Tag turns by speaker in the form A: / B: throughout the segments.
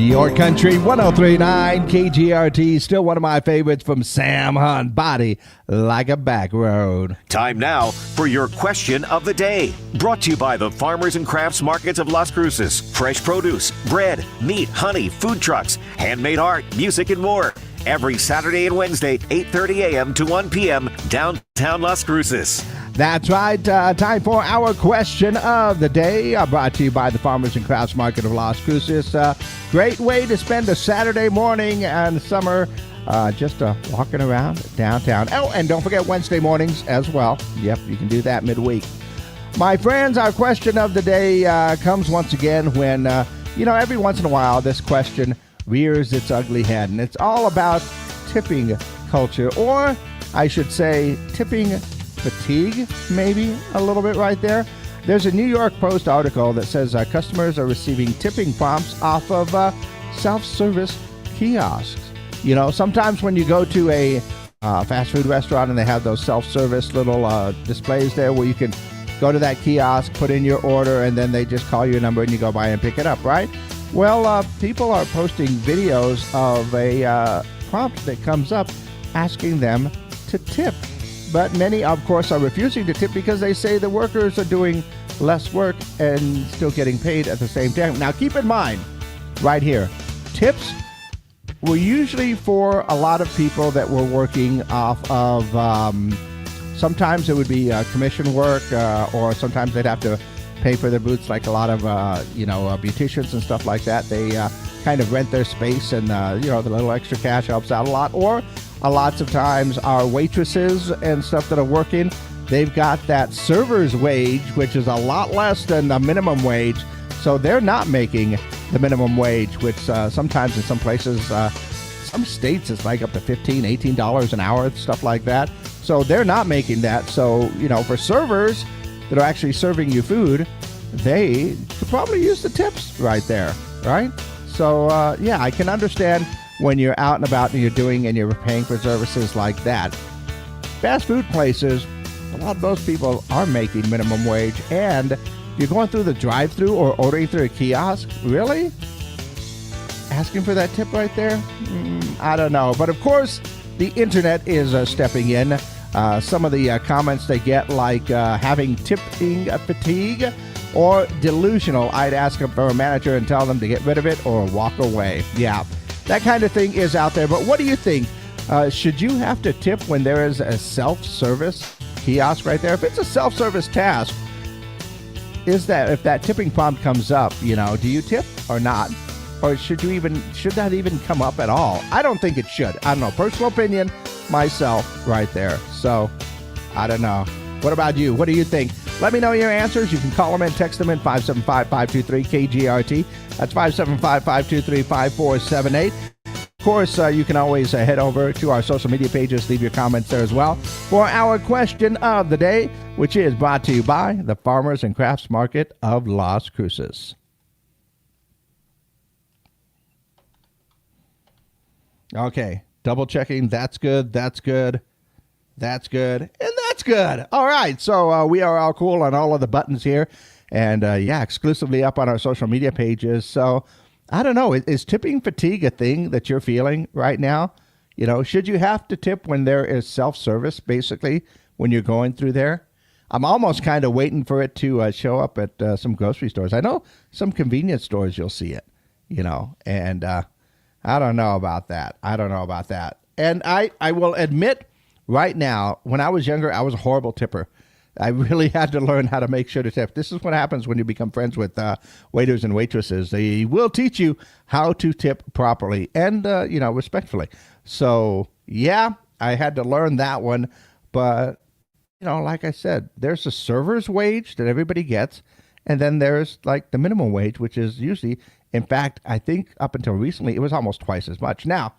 A: Your Country 103.9 KGRT, still one of my favorites from Sam Hunt, Body Like a Back Road.
B: Time now for your question of the day. Brought to you by the Farmers and Crafts Markets of Las Cruces. Fresh produce, bread, meat, honey, food trucks, handmade art, music, and more. Every Saturday and Wednesday, 8:30 a.m. to 1 p.m. downtown Las Cruces.
A: That's right. Time for our question of the day, brought to you by the Farmers and Crafts Market of Las Cruces. Great way to spend a Saturday morning and summer, just walking around downtown. Oh, and don't forget Wednesday mornings as well. Yep, you can do that midweek. My friends, our question of the day comes once again when, every once in a while this question rears its ugly head, and it's all about tipping culture, or I should say tipping fatigue, maybe a little bit right there. There's a New York Post article that says customers are receiving tipping prompts off of self-service kiosks. Sometimes when you go to a fast food restaurant and they have those self-service little displays there where you can go to that kiosk, put in your order, and then they just call your number and you go by and pick it up, right? Well, people are posting videos of a prompt that comes up asking them to tip. But many, of course, are refusing to tip because they say the workers are doing less work and still getting paid at the same time. Now, keep in mind, right here, tips were usually for a lot of people that were working off of, sometimes it would be commission work, or sometimes they'd have to pay for their boots, like a lot of, beauticians and stuff like that. They kind of rent their space, and, the little extra cash helps out a lot. Or lots of times our waitresses and stuff that are working, they've got that server's wage, which is a lot less than the minimum wage. So they're not making the minimum wage, which sometimes in some places, some states, it's like up to $15, $18 an hour, stuff like that. So they're not making that. So, for servers that are actually serving you food, they could probably use the tips right there, right? So, I can understand when you're out and about and you're paying for services like that. Fast food places, a lot of those people are making minimum wage, and you're going through the drive-thru or ordering through a kiosk, really? Asking for that tip right there? I don't know. But of course, the internet is stepping in. Some of the comments they get, like having tipping fatigue or delusional. I'd ask them for a manager and tell them to get rid of it or walk away. Yeah. That kind of thing is out there. But what do you think? Should you have to tip when there is a self-service kiosk right there? If it's a self-service task, if that tipping prompt comes up, do you tip or not? Or should that even come up at all? I don't think it should. I don't know. Personal opinion, myself, right there. So, I don't know. What about you? What do you think? Let me know your answers. You can call them and text them in 575-523-KGRT. That's 575-523-5478. Of course, you can always head over to our social media pages, leave your comments there as well, for our question of the day, which is brought to you by the Farmers and Crafts Market of Las Cruces. Okay, double checking. That's good. That's good. That's good. And that's good. All right. So we are all cool on all of the buttons here. And exclusively up on our social media pages. So I don't know. Is tipping fatigue a thing that you're feeling right now? Should you have to tip when there is self-service, basically, when you're going through there? I'm almost kind of waiting for it to show up at some grocery stores. I know some convenience stores you'll see it, and I don't know about that. And I will admit, right now, when I was younger, I was a horrible tipper. I really had to learn how to make sure to tip. This is what happens when you become friends with waiters and waitresses. They will teach you how to tip properly and, respectfully. So, I had to learn that one. But, like I said, there's a server's wage that everybody gets. And then there's like the minimum wage, which is usually, in fact, I think up until recently, it was almost twice as much. Now,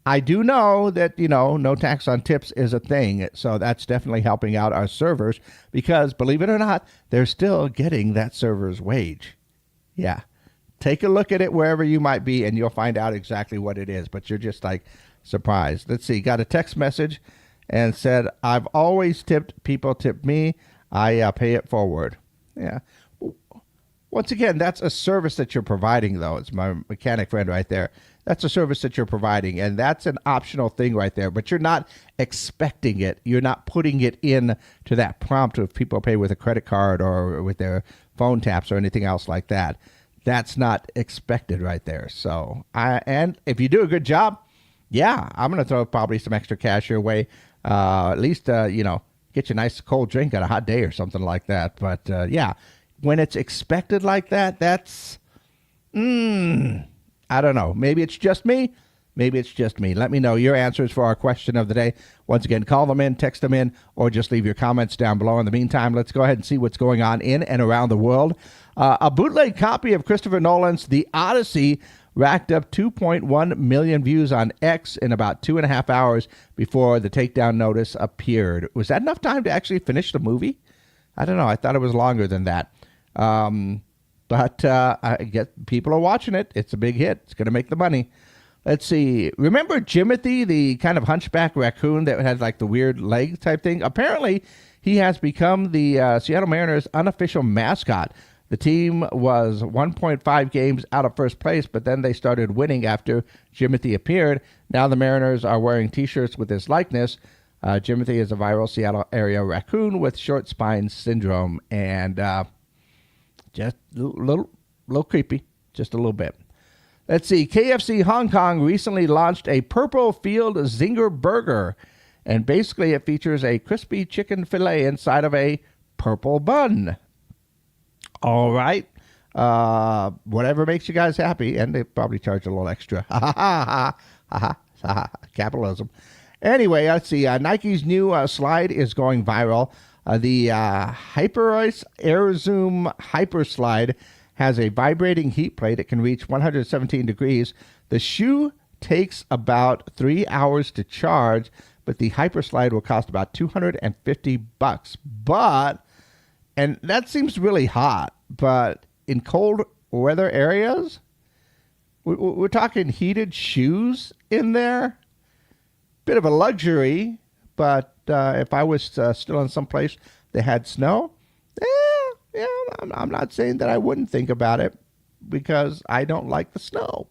A: I do know that, no tax on tips is a thing. So that's definitely helping out our servers because, believe it or not, they're still getting that server's wage. Yeah. Take a look at it wherever you might be and you'll find out exactly what it is. But you're just like surprised. Let's see. Got a text message and said, I've always tipped. People tip me. I pay it forward. Yeah. Once again, that's a service that you're providing, though. It's my mechanic friend right there. That's a service that you're providing, and that's an optional thing right there. But you're not expecting it. You're not putting it in to that prompt if people pay with a credit card or with their phone taps or anything else like that. That's not expected right there. So, and if you do a good job, yeah, I'm going to throw probably some extra cash your way. At least, get you a nice cold drink on a hot day or something like that. But, yeah. When it's expected like that, that's, I don't know. Maybe it's just me. Maybe it's just me. Let me know your answers for our question of the day. Once again, call them in, text them in, or just leave your comments down below. In the meantime, let's go ahead and see what's going on in and around the world. A bootleg copy of Christopher Nolan's The Odyssey racked up 2.1 million views on X in about 2.5 hours before the takedown notice appeared. Was that enough time to actually finish the movie? I don't know. I thought it was longer than that. But I guess people are watching it. It's a big hit. It's going to make the money. Let's see. Remember Jimothy, the kind of hunchback raccoon that had like the weird leg type thing? Apparently, he has become the Seattle Mariners' unofficial mascot. The team was 1.5 games out of first place, but then they started winning after Jimothy appeared. Now the Mariners are wearing T-shirts with his likeness. Jimothy is a viral Seattle area raccoon with short spine syndrome, and just a little creepy, just a little bit. Let's see. KFC Hong Kong recently launched a Purple Field Zinger Burger, and basically it features a crispy chicken fillet inside of a purple bun. All right. Whatever makes you guys happy, and they probably charge a little extra. Capitalism. Anyway, let's see. Nike's new slide is going viral. The HyperIce Air Zoom Hyper Slide has a vibrating heat plate. It can reach 117 degrees. The shoe takes about 3 hours to charge, but the Hyper Slide will cost about $250. But, and that seems really hot, but in cold weather areas, we're talking heated shoes in there. Bit of a luxury, but if I was still in some place that had snow, I'm not saying that I wouldn't think about it because I don't like the snow.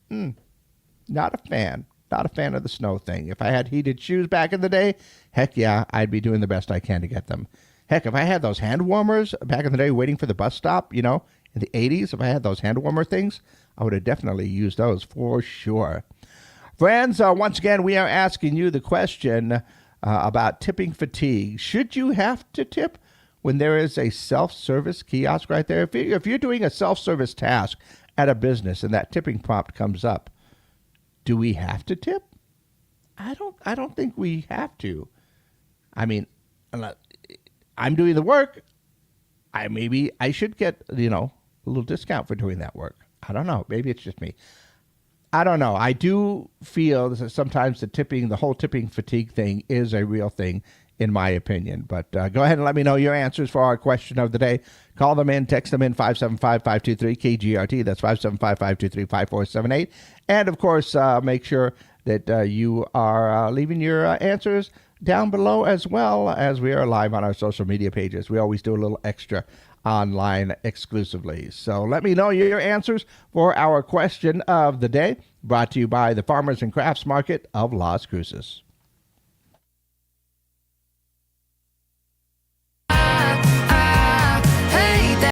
A: Not a fan. Not a fan of the snow thing. If I had heated shoes back in the day, heck yeah, I'd be doing the best I can to get them. Heck, if I had those hand warmers back in the day waiting for the bus stop, in the 80s, if I had those hand warmer things, I would have definitely used those for sure. Friends, once again, we are asking you the question about tipping fatigue. Should you have to tip when there is a self-service kiosk right there? If you're doing a self-service task at a business and that tipping prompt comes up, do we have to tip? I don't think we have to. I mean, I'm doing the work. Maybe I should get, a little discount for doing that work. I don't know. Maybe it's just me. I don't know. I do feel that sometimes the whole tipping fatigue thing is a real thing, in my opinion. But go ahead and let me know your answers for our question of the day. Call them in, text them in, 575-523-KGRT. That's 575-523-5478. And, of course, make sure that you are leaving your answers down below as well, as we are live on our social media pages. We always do a little extra online exclusively. So let me know your answers for our question of the day, brought to you by the Farmers and Crafts Market of Las Cruces.